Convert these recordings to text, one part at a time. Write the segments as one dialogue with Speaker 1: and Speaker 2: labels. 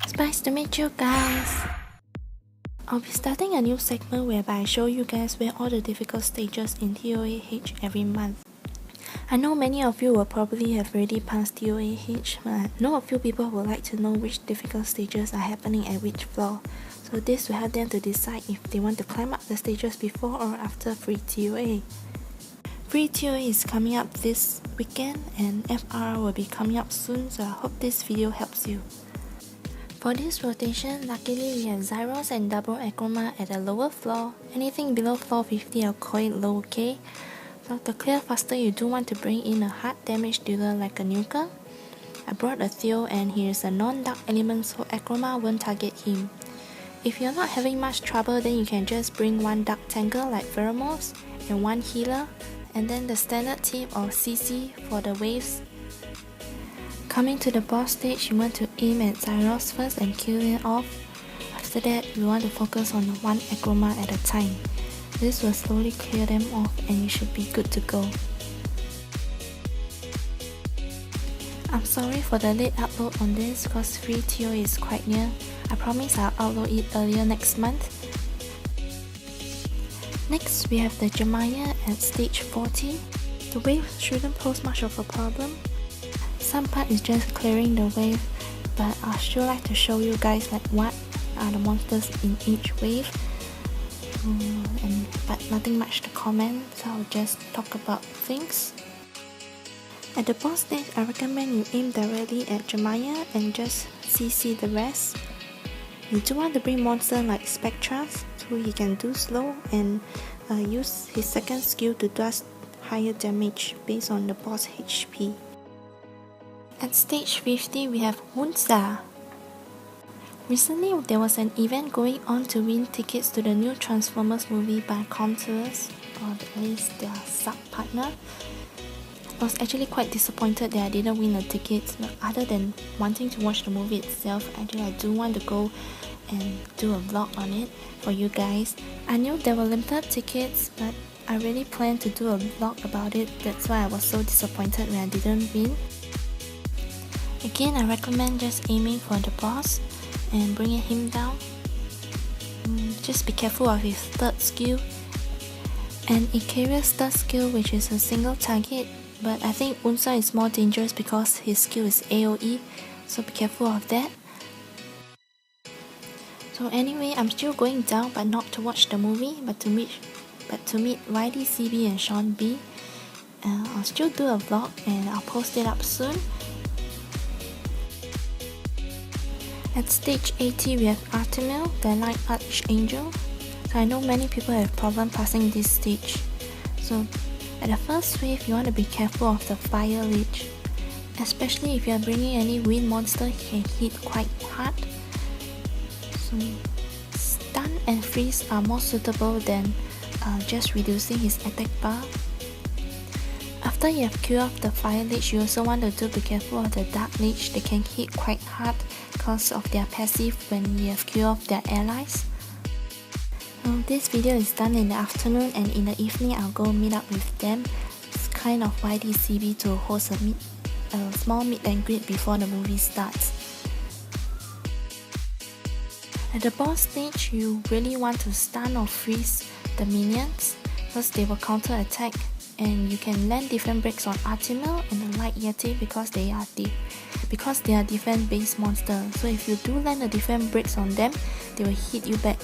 Speaker 1: It's nice to meet you guys. I'll be starting a new segment whereby I show you guys where all the difficult stages in ToaH every month. I know many of you will probably have already passed ToaH, but I know a few people would like to know which difficult stages are happening at which floor. So this will help them to decide if they want to climb up the stages before or after free ToaH. Free ToaH is coming up this weekend and FR will be coming up soon, so I hope this video helps you. For this rotation, luckily we have Zyros and double Acroma at the lower floor. Anything below floor 50 I'll call it low K. So to clear faster, you do want to bring in a hard damage dealer like a Nuka. I brought a Theo and he is a non-dark element so Acroma won't target him. If you're not having much trouble, then you can just bring one dark tanker like Peyruis and one healer, and then the standard team or CC for the waves. Coming to the boss stage, you want to aim at Zyros first and kill it off. After that, you want to focus on one Acroma at a time. This will slowly clear them off and you should be good to go. I'm sorry for the late upload on this because free ToaH is quite near. I promise I'll upload it earlier next month. Next, we have the Jemaya at stage 40. The wave shouldn't pose much of a problem. Some part is just clearing the wave, but I'd still like to show you guys like what are the monsters in each wave. But nothing much to comment, so I'll just talk about things. At the boss stage, I recommend you aim directly at Jemaya and just CC the rest. You do want to bring monsters like Spectras, so he can do slow and use his second skill to do higher damage based on the boss HP. At stage 50, we have Hunza. Recently, there was an event going on to win tickets to the new Transformers movie by Contours, or at least their sub-partner. I was actually quite disappointed that I didn't win the tickets, but other than wanting to watch the movie itself, actually I do want to go and do a vlog on it for you guys. I knew there were limited tickets, but I really planned to do a vlog about it. That's why I was so disappointed when I didn't win. Again, I recommend just aiming for the boss and bringing him down. Just be careful of his third skill and Icarius' third skill, which is a single target, but I think Unsa is more dangerous because his skill is AoE, so be careful of that. So anyway, I'm still going down, but not to watch the movie, but to meet YDCB and Sean B. I'll still do a vlog and I'll post it up soon. At stage 80, we have Artemil, the Light Archangel. So I know many people have problem passing this stage. So at the first wave, you want to be careful of the Fire Lich. Especially if you are bringing any wind monster, he can hit quite hard. So stun and freeze are more suitable than just reducing his attack bar. After you have killed off the Fire Lich, you also want to be careful of the Dark Lich. They can hit quite hard because of their passive when you have killed off their allies. This video is done in the afternoon, and in the evening I'll go meet up with them. It's kind of YDCB to host a small meet and greet before the movie starts. At the boss stage, you really want to stun or freeze the minions because they will counter attack, and you can land different breaks on Artemil and the Light Yeti because they are defense based monsters. So if you do land a different breaks on them, they will hit you back.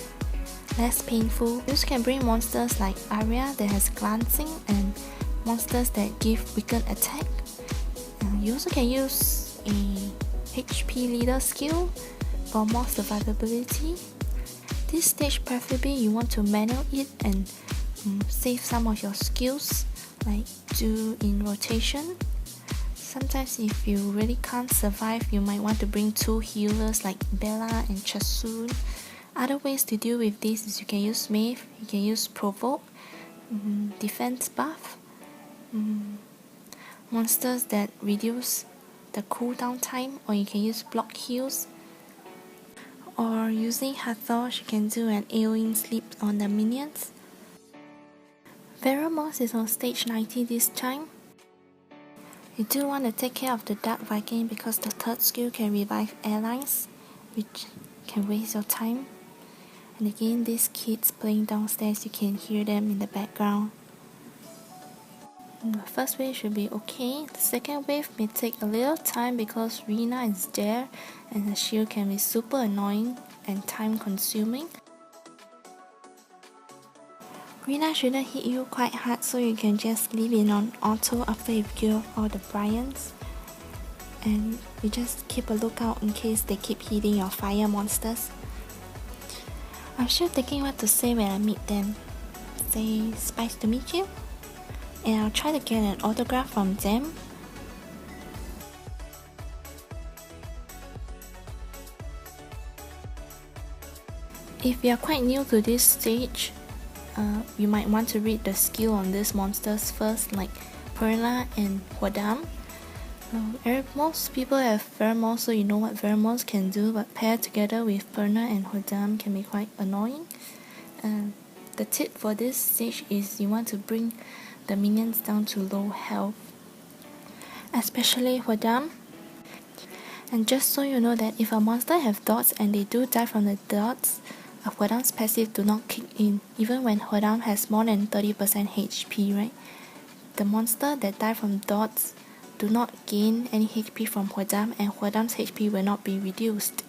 Speaker 1: Less painful. You also can bring monsters like Arya that has glancing and monsters that give weakened attack. You also can use a HP leader skill for more survivability. This stage preferably you want to manual it and save some of your skills, like do in rotation. Sometimes if you really can't survive, you might want to bring two healers like Bella and Chasun. Other ways to deal with this is you can use Maeve, you can use Provoke, defense buff, monsters that reduce the cooldown time, or you can use block heals. Or using Hathor, you can do an AoE sleep on the minions. Peyruis is on stage 90 this time. You do want to take care of the Dark Viking because the third skill can revive allies. which can waste your time. And again, these kids playing downstairs, you can hear them in the background. The first wave should be okay. The second wave may take a little time because Rena is there and the shield can be super annoying and time consuming. Rena shouldn't hit you quite hard, so you can just leave it on auto after you kill all the Bryans. And you just keep a lookout in case they keep hitting your fire monsters. I'm still thinking what to say when I meet them. Say, "It's nice to meet you." And I'll try to get an autograph from them. If you are quite new to this stage, you might want to read the skill on these monsters first, like Perla and Huadam. Most people have pheromones, so you know what pheromones can do, but paired together with Perla and Huadam can be quite annoying. The tip for this stage is you want to bring the minions down to low health, especially Huadam. And just so you know that if a monster have dots and they do die from the dots, Huadam's passive do not kick in, even when Huadam has more than 30% HP, right? The monster that die from dots do not gain any HP from Huadam, and Huadam's HP will not be reduced.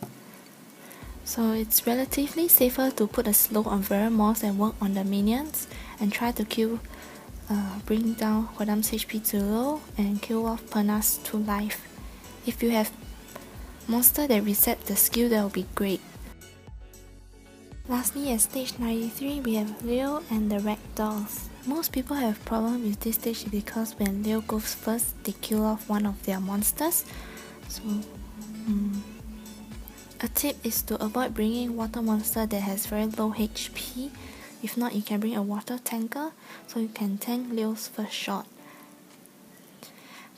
Speaker 1: So it's relatively safer to put a slow on pheromones and work on the minions, and try to bring down Huadam's HP to low and kill off Perna's to life. If you have monster that reset the skill, that will be great. Lastly, at stage 93, we have Leo and the Ragdolls. Most people have problem with this stage because when Leo goes first, they kill off one of their monsters. So, a tip is to avoid bringing water monster that has very low HP. If not, you can bring a water tanker so you can tank Leo's first shot.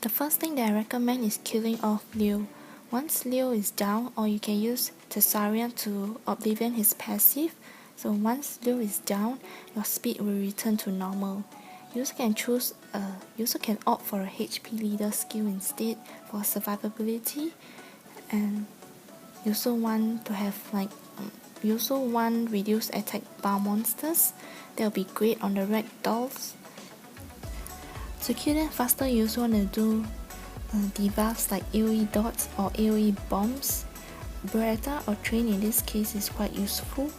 Speaker 1: The first thing that I recommend is killing off Leo. Once Leo is down, or you can use Tessarian to oblivion his passive. So once Leo is down, your speed will return to normal. You also can opt for a HP leader skill instead for survivability, and you also want to have reduced attack bar monsters. That will be great on the Ragdolls. To kill them faster, you also want to do debuffs like AoE dots or AoE bombs. Beretta or Train in this case is quite useful,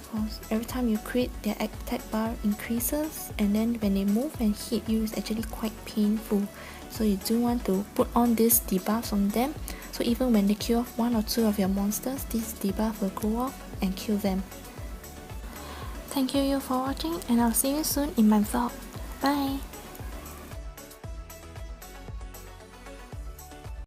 Speaker 1: because every time you crit, their attack bar increases, and then when they move and hit you, it's actually quite painful. So you do want to put on these debuffs on them, so even when they kill off one or two of your monsters, this debuff will go off and kill them. Thank you for watching, and I'll see you soon in my vlog. Bye!